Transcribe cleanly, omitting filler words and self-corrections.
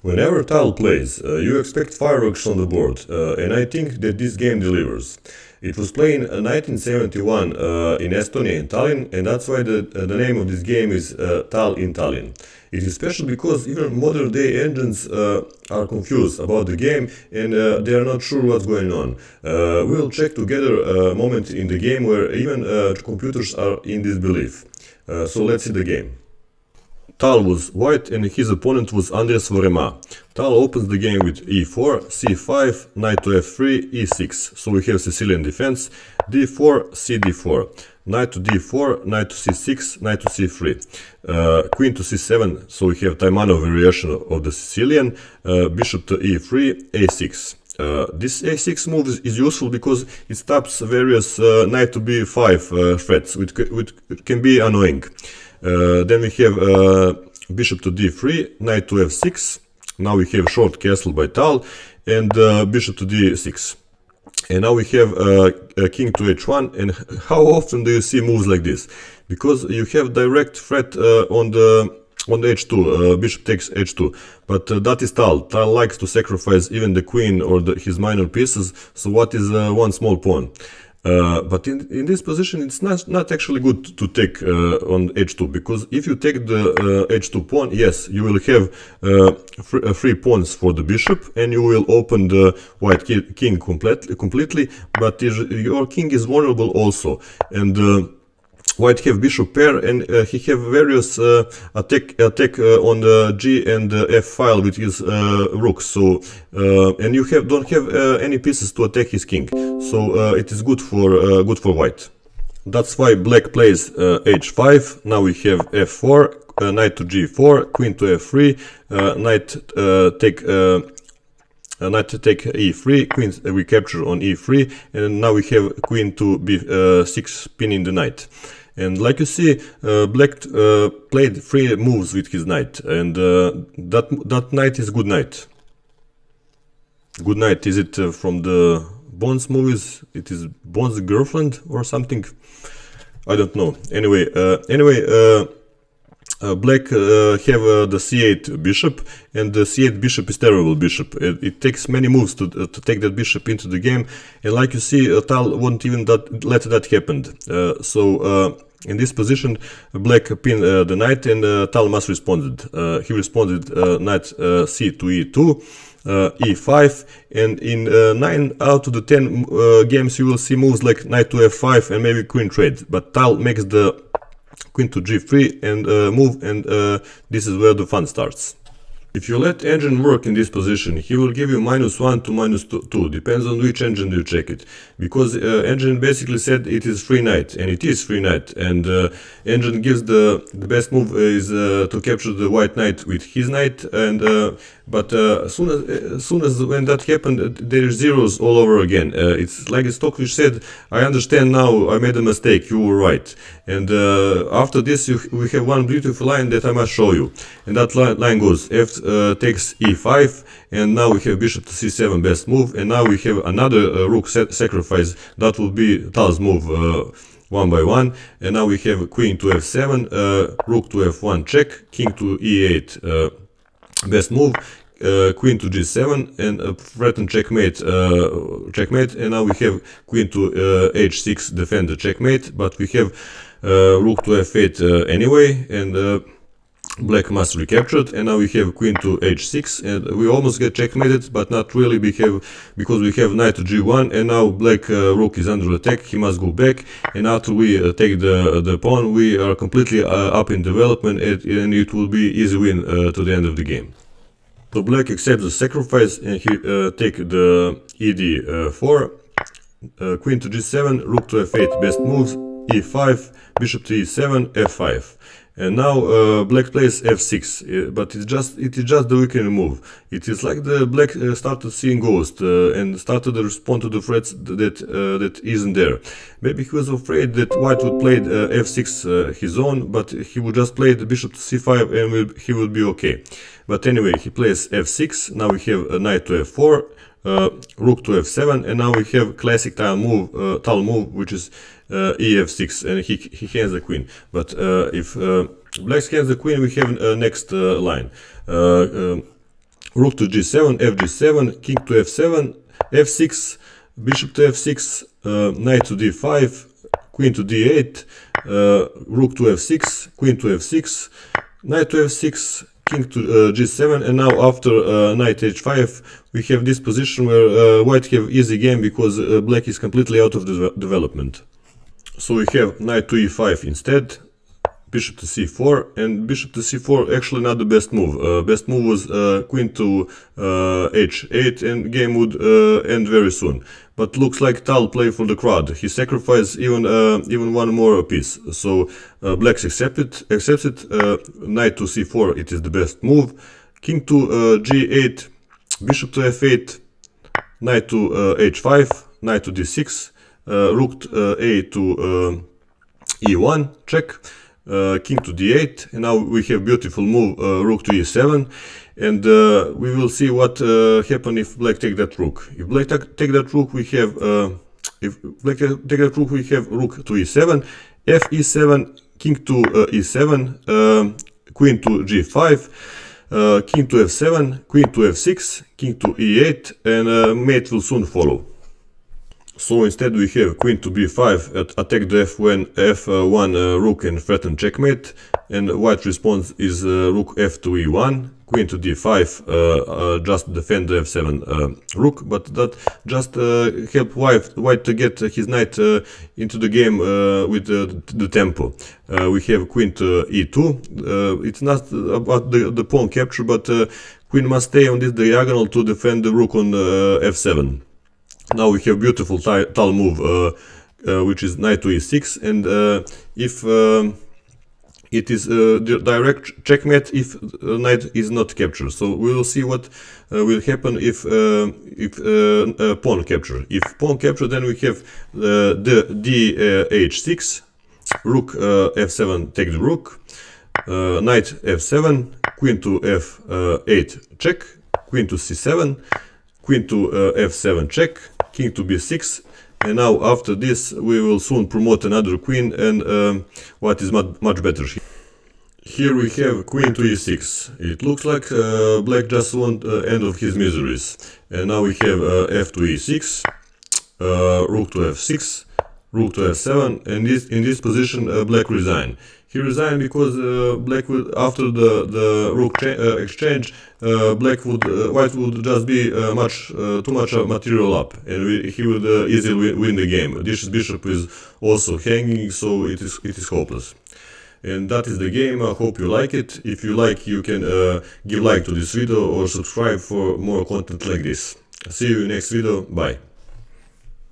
Whenever Tal plays, you expect fireworks on the board, and I think that this game delivers. It was played in 1971 in Estonia in Talin, and that's why the name of this game is Tal in Talin. It is special because even modern day engines are confused about the game and they are not sure what's going on. We'll check together a moment in the game where even computers are in disbelief. So let's see the game. Tal was white and his opponent was Andres Vooremaa. Tal opens the game with e4, c5, knight to f3, e6. So we have Sicilian defense, d4, cd4, knight to d4, knight to c6, knight to c3, queen to c7. So we have Taimanov variation of the Sicilian, bishop to e3, a6. This a6 move is useful because it stops various knight to b5 threats, which can be annoying. Then we have bishop to d3, knight to f6. Now we have short castle by Tal, and bishop to d6. And now we have king to h1. And how often do you see moves like this? Because you have direct threat on the h2, bishop takes h2, but that is Tal. Tal likes to sacrifice even the queen or his minor pieces, so what is one small pawn? But in this position it's not actually good to take on h2, because if you take the h2 pawn, yes, you will have free pawns for the bishop and you will open the white king completely, but your king is vulnerable also, and white have bishop pair, and he have various attack on the g and f file with his rooks. So and you don't have any pieces to attack his king. So it is good for white. That's why black plays h5. Now we have f4, knight to g4, queen to f3, knight to take e3, queen recapture on e3, and now we have queen to b6, pinning the knight. And like you see, black played 3 moves with his knight, and that knight is good knight. Good knight, is it from the Bond's movies? It is Bond's girlfriend or something? I don't know. Anyway, black have the c8 bishop, and the c8 bishop is terrible bishop. It takes many moves to take that bishop into the game, and like you see, Tal won't even let that happen. So in this position, black pinned the knight, and Tal must responded. He responded knight c to e2, e5, and in 9 out of the 10 games you will see moves like knight to f5 and maybe queen trade, but Tal makes the queen to g3 and move, and this is where the fun starts. If you let engine work in this position, he will give you -1 to -2, depends on which engine you check it, because engine basically said it is free knight, and it is free knight, and engine gives the best move is to capture the white knight with his knight, and but as soon as when that happened, there is zeros all over again. It's like Stockfish said, I understand now, I made a mistake, you were right. And after this we have one beautiful line that I must show you, and that line goes f takes e5, and now we have bishop to c7, best move, and now we have another rook sacrifice. That will be Tal's move one by one, and now we have queen to f7, rook to f1 check, king to e8, best move, queen to g7, and threatened checkmate, and now we have queen to h6, defend the checkmate, but we have rook to f8 anyway, and black must recapture it, and now we have queen to h6, and we almost get checkmated, but not really, because we have knight to g1, and now black rook is under attack, he must go back, and after we take the pawn, we are completely up in development, and it will be easy win to the end of the game. So black accepts the sacrifice, and he take the ed4, queen to g7, rook to f8, best moves, e5, bishop to e7, f5. And now black plays f6, but it is just the weakening move. It is like the black started seeing ghost and started to respond to the threats that isn't there. Maybe he was afraid that white would play f6 his own, but he would just play the bishop to c5 and he will be okay. But anyway, he plays f6. Now we have a knight to f4, rook to f7, and now we have classic Tal move, which is ef6, and he hands the queen. But if black hands the queen, we have next line. rook to g7, fg7, king to f7, f6, bishop to f6, knight to d5, queen to d8, rook to f6, queen to f6, knight to f6, king to g7, and now after knight h5 we have this position where white have easy game because black is completely out of the development. So we have knight to e5 instead, bishop to c4, and bishop to c4 actually not the best move. Best move was queen to h8, and game would end very soon. But looks like Tal play for the crowd. He sacrificed even one more piece. So black accepts it. Knight to c4, it is the best move. King to g8, bishop to f8, knight to h5, knight to d6, rook a to e1, check. King to d8, and now we have beautiful move, rook to e7, and we will see what happen if black take that rook. If black take that rook, we have rook to e7, f e7, king to e7, queen to g5, king to f7, queen to f6, king to e8, and mate will soon follow. So instead we have queen to b5, attack the f1 rook and threaten checkmate, and white response is rook f to e1, queen to d5, just defend the f7 rook, but that just help white to get his knight into the game with the tempo. We have queen to e2, it's not about the pawn capture, but queen must stay on this diagonal to defend the rook on f7. Now we have beautiful Tal move, which is knight to e6, and if it is direct checkmate if knight is not captured. So we will see what will happen if pawn capture. If pawn capture, then we have the h6, rook f7 take the rook, knight f7, queen to f8 check, queen to c7, queen to f7 check, king to b6, and now after this we will soon promote another queen, and what is much better. Here we have queen to e6. It looks like black just want end of his miseries, and now we have f to e6, rook to f6, rook to f7, and in this position black resign. He resigned because black would, after the rook exchange, white would just be too much material up, and he would easily win the game. This bishop is also hanging, so it is hopeless. And that is the game. I hope you like it. If you like, you can give like to this video or subscribe for more content like this. See you in next video. Bye.